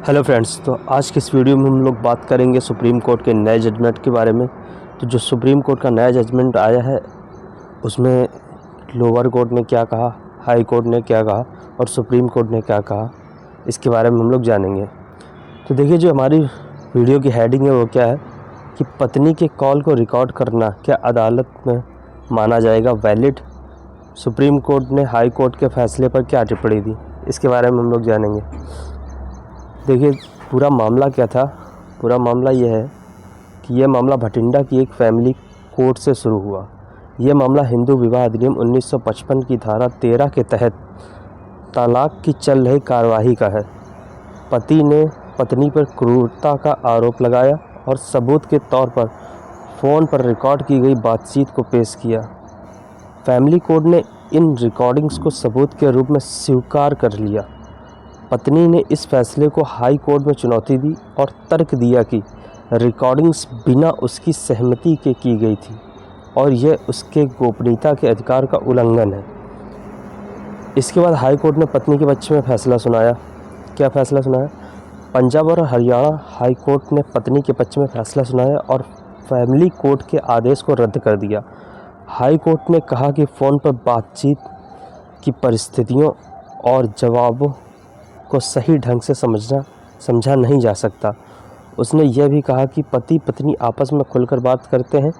Hello friends, तो आज की इस वीडियो में हम लोग बात करेंगे सुप्रीम कोर्ट के नए जजमेंट के बारे में। तो जो सुप्रीम कोर्ट का नया जजमेंट आया है उसमें लोअर कोर्ट ने क्या कहा, हाई कोर्ट ने क्या कहा और सुप्रीम कोर्ट ने क्या कहा, इसके बारे में हम लोग जानेंगे। तो देखिए, जो हमारी वीडियो की हेडिंग है वो क्या है कि पत्नी के कॉल को रिकॉर्ड करना क्या अदालत में माना जाएगा वैलिड। सुप्रीम कोर्ट ने हाई कोर्ट के फैसले पर क्या टिप्पणी दी, इसके बारे में हम लोग जानेंगे। देखिए, पूरा मामला क्या था। पूरा मामला ये है कि यह मामला भटिंडा की एक फैमिली कोर्ट से शुरू हुआ। यह मामला हिंदू विवाह अधिनियम 1955 की धारा 13 के तहत तलाक की चल रही कार्यवाही का है। पति ने पत्नी पर क्रूरता का आरोप लगाया और सबूत के तौर पर फ़ोन पर रिकॉर्ड की गई बातचीत को पेश किया। फैमिली कोर्ट ने इन रिकॉर्डिंग्स को सबूत के रूप में स्वीकार कर लिया। पत्नी ने इस फैसले को हाई कोर्ट में चुनौती दी और तर्क दिया कि रिकॉर्डिंग्स बिना उसकी सहमति के की गई थी और यह उसके गोपनीयता के अधिकार का उल्लंघन है। इसके बाद हाई कोर्ट ने पत्नी के पक्ष में फैसला सुनाया। क्या फैसला सुनाया? पंजाब और हरियाणा हाई कोर्ट ने पत्नी के पक्ष में फैसला सुनाया और फैमिली कोर्ट के आदेश को रद्द कर दिया। हाई कोर्ट ने कहा कि फ़ोन पर बातचीत की परिस्थितियों और जवाबों को सही ढंग से समझा नहीं जा सकता। उसने यह भी कहा कि पति पत्नी आपस में खुलकर बात करते हैं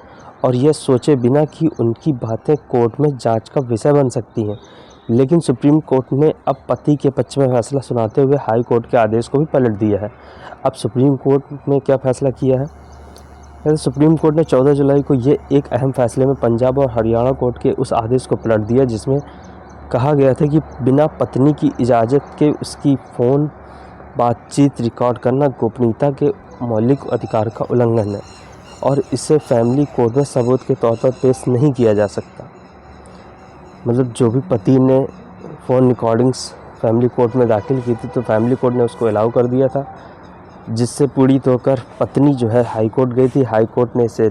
और यह सोचे बिना कि उनकी बातें कोर्ट में जांच का विषय बन सकती हैं। लेकिन सुप्रीम कोर्ट ने अब पति के पक्ष में फैसला सुनाते हुए हाई कोर्ट के आदेश को भी पलट दिया है। अब सुप्रीम कोर्ट ने क्या फैसला किया है? सुप्रीम कोर्ट ने 14 जुलाई को ये एक अहम फैसले में पंजाब और हरियाणा कोर्ट के उस आदेश को पलट दिया जिसमें कहा गया था कि बिना पत्नी की इजाज़त के उसकी फ़ोन बातचीत रिकॉर्ड करना गोपनीयता के मौलिक अधिकार का उल्लंघन है और इसे फैमिली कोर्ट में सबूत के तौर पर पेश नहीं किया जा सकता। मतलब जो भी पति ने फ़ोन रिकॉर्डिंग्स फैमिली कोर्ट में दाखिल की थी तो फैमिली कोर्ट ने उसको अलाउ कर दिया था, जिससे पीड़ित होकर पत्नी जो है हाई कोर्ट गई थी। हाई कोर्ट ने इसे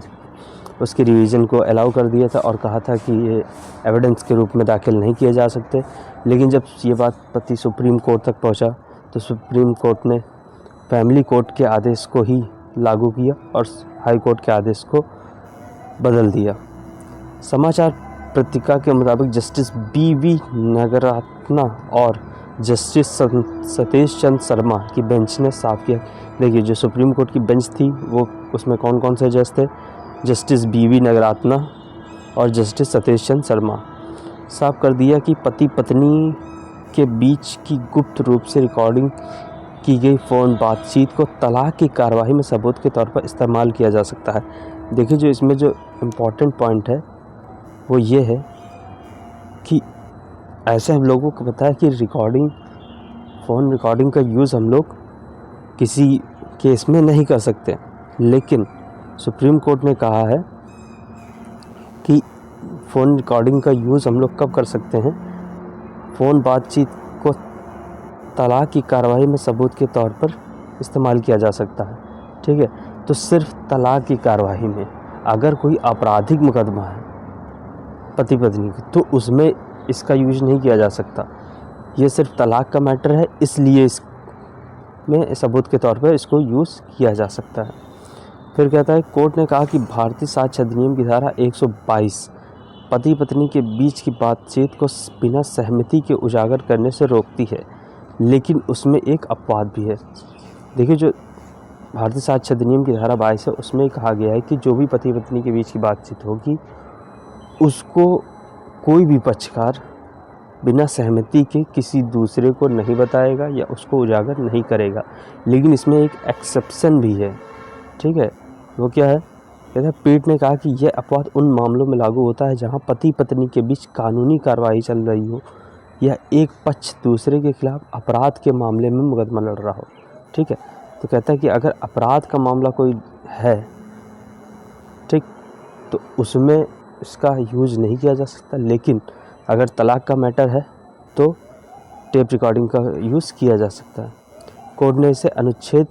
उसकी रिवीजन को अलाउ कर दिया था और कहा था कि ये एविडेंस के रूप में दाखिल नहीं किए जा सकते। लेकिन जब ये बात पति सुप्रीम कोर्ट तक पहुंचा तो सुप्रीम कोर्ट ने फैमिली कोर्ट के आदेश को ही लागू किया और हाई कोर्ट के आदेश को बदल दिया। समाचार पत्रिका के मुताबिक जस्टिस BV नागरत्ना और जस्टिस सतीश चंद्र शर्मा की बेंच ने साफ किया। देखिए, जो सुप्रीम कोर्ट की बेंच थी वो उसमें कौन कौन से जज थे? जस्टिस BV नागरत्ना और जस्टिस सतीश चंद्र शर्मा। साफ कर दिया कि पति पत्नी के बीच की गुप्त रूप से रिकॉर्डिंग की गई फ़ोन बातचीत को तलाक की कार्रवाई में सबूत के तौर पर इस्तेमाल किया जा सकता है। देखिए, जो इसमें जो इम्पॉर्टेंट पॉइंट है वो ये है कि ऐसे हम लोगों को पता है कि फ़ोन रिकॉर्डिंग का यूज़ हम लोग किसी केस में नहीं कर सकते, लेकिन सुप्रीम कोर्ट ने कहा है कि फ़ोन रिकॉर्डिंग का यूज़ हम लोग कब कर सकते हैं? फ़ोन बातचीत को तलाक की कार्रवाई में सबूत के तौर पर इस्तेमाल किया जा सकता है। ठीक है, तो सिर्फ तलाक की कार्रवाई में अगर कोई आपराधिक मुकदमा है पति पत्नी की तो उसमें इसका यूज़ नहीं किया जा सकता। ये सिर्फ तलाक का मैटर है, इसलिए इसमें सबूत के तौर पर इसको यूज़ किया जा सकता है। फिर कहता है, कोर्ट ने कहा कि भारतीय साक्ष्य अधिनियम की धारा 122 पति पत्नी के बीच की बातचीत को बिना सहमति के उजागर करने से रोकती है, लेकिन उसमें एक अपवाद भी है। देखिए, जो भारतीय साक्ष्य अधिनियम की धारा 22 है उसमें कहा गया है कि जो भी पति पत्नी के बीच की बातचीत होगी उसको कोई भी पक्षकार बिना सहमति के किसी दूसरे को नहीं बताएगा या उसको उजागर नहीं करेगा। लेकिन इसमें एक एक्सेप्शन भी है। ठीक है, वो क्या है? कहता है, पीठ ने कहा कि यह अपवाद उन मामलों में लागू होता है जहां पति पत्नी के बीच कानूनी कार्रवाई चल रही हो या एक पक्ष दूसरे के खिलाफ अपराध के मामले में मुकदमा लड़ रहा हो। ठीक है, तो कहता है कि अगर अपराध का मामला कोई है, ठीक, तो उसमें इसका यूज़ नहीं किया जा सकता। लेकिन अगर तलाक का मैटर है तो टेप रिकॉर्डिंग का यूज़ किया जा सकता है। कोर्ट ने इसे अनुच्छेद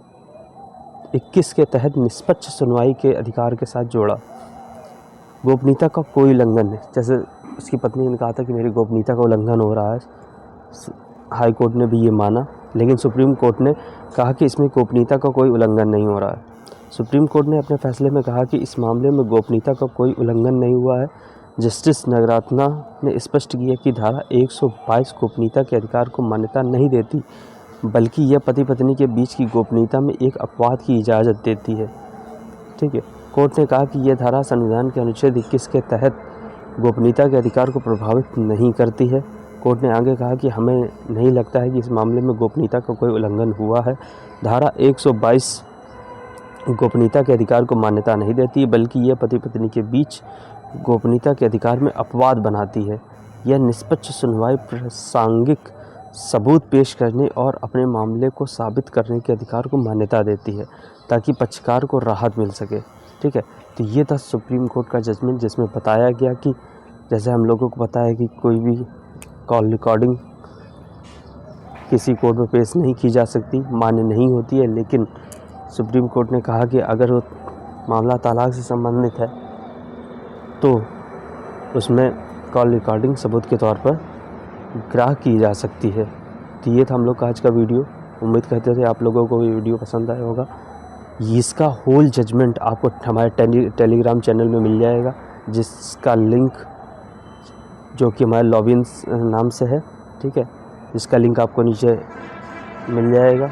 21 के तहत निष्पक्ष सुनवाई के अधिकार के साथ जोड़ा। गोपनीयता का कोई उल्लंघन नहीं। जैसे उसकी पत्नी ने कहा था कि मेरी गोपनीयता का उल्लंघन हो रहा है, हाई कोर्ट ने भी ये माना, लेकिन सुप्रीम कोर्ट ने कहा कि इसमें गोपनीयता का कोई उल्लंघन नहीं हो रहा है। सुप्रीम कोर्ट ने अपने फैसले में कहा कि इस मामले में गोपनीयता का कोई उल्लंघन नहीं हुआ है। जस्टिस नागरत्ना ने स्पष्ट किया कि धारा 122 गोपनीयता के अधिकार को मान्यता नहीं देती, बल्कि यह पति पत्नी के बीच की गोपनीयता में एक अपवाद की इजाज़त देती है। ठीक है, कोर्ट ने कहा कि यह धारा संविधान के अनुच्छेद 21 के तहत गोपनीयता के अधिकार को प्रभावित नहीं करती है। कोर्ट ने आगे कहा कि हमें नहीं लगता है कि इस मामले में गोपनीयता का कोई उल्लंघन हुआ है। धारा 122 गोपनीयता के अधिकार को मान्यता नहीं देती, बल्कि यह पति पत्नी के बीच गोपनीयता के अधिकार में अपवाद बनाती है। यह निष्पक्ष सुनवाई, प्रासंगिक सबूत पेश करने और अपने मामले को साबित करने के अधिकार को मान्यता देती है, ताकि पक्षकार को राहत मिल सके। ठीक है, तो ये था सुप्रीम कोर्ट का जजमेंट, जिसमें बताया गया कि जैसे हम लोगों को पता है कि कोई भी कॉल रिकॉर्डिंग किसी कोर्ट में पेश नहीं की जा सकती, मान्य नहीं होती है, लेकिन सुप्रीम कोर्ट ने कहा कि अगर वो मामला तलाक से संबंधित है तो उसमें कॉल रिकॉर्डिंग सबूत के तौर पर ग्राह्य की जा सकती है। तो ये था हम लोग का आज का वीडियो। उम्मीद करते थे आप लोगों को ये वीडियो पसंद आया होगा। इसका होल जजमेंट आपको हमारे टेलीग्राम चैनल में मिल जाएगा, जिसका लिंक जो कि हमारे लॉगिन नाम से है। ठीक है, इसका लिंक आपको नीचे मिल जाएगा।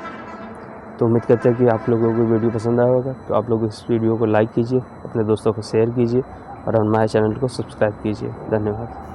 तो उम्मीद करते हैं कि आप लोगों को वीडियो पसंद आया होगा। तो आप लोग इस वीडियो को लाइक कीजिए, अपने दोस्तों को शेयर कीजिए और हमारे चैनल को सब्सक्राइब कीजिए। धन्यवाद।